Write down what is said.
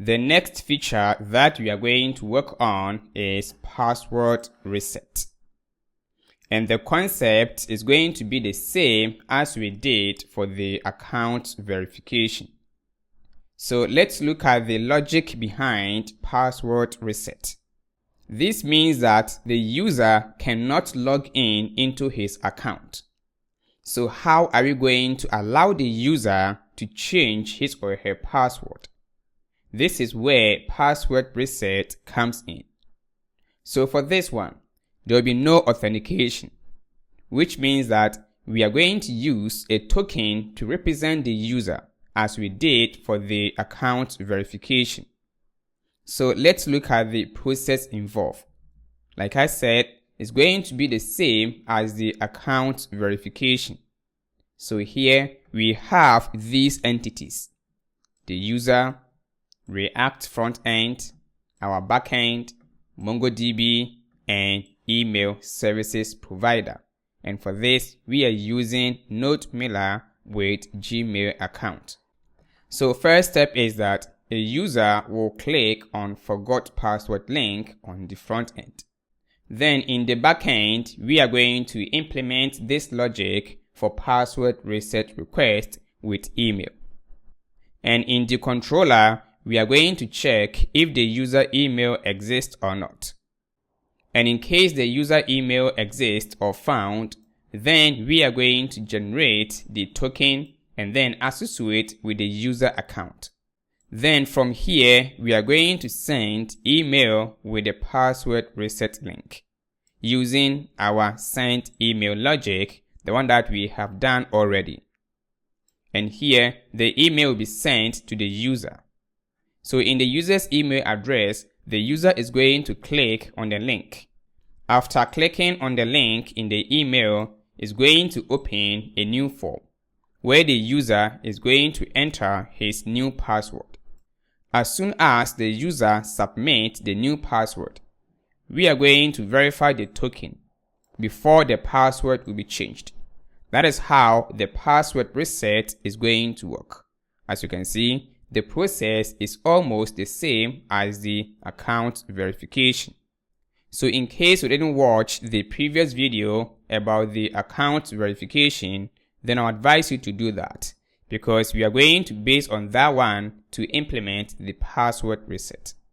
The next feature that we are going to work on is password reset. And the concept is going to be the same as we did for the account verification. So let's look at the logic behind password reset. This means that the user cannot log in into his account. So how are we going to allow the user to change his or her password? This is where password reset comes in. So for this one, there will be no authentication, which means that we are going to use a token to represent the user as we did for the account verification. So let's look at the process involved. Like I said, it's going to be the same as the account verification. So here we have these entities: the user, React front end, our backend, MongoDB, and email services provider. And for this, we are using NodeMailer with Gmail account. So first step is that a user will click on forgot password link on the front end. Then in the backend, we are going to implement this logic for password reset request with email. And in the controller, we are going to check if the user email exists or not. And in case the user email exists or found, then we are going to generate the token and then associate with the user account. Then from here, we are going to send email with the password reset link using our send email logic, the one that we have done already. And here, the email will be sent to the user. So in the user's email address, the user is going to click on the link. After clicking on the link in the email, it's going to open a new form where the user is going to enter his new password. As soon as the user submits the new password, we are going to verify the token before the password will be changed. That is how the password reset is going to work. As you can see, the process is almost the same as the account verification. So in case you didn't watch the previous video about the account verification, then I'll advise you to do that, because we are going to base on that one to implement the password reset.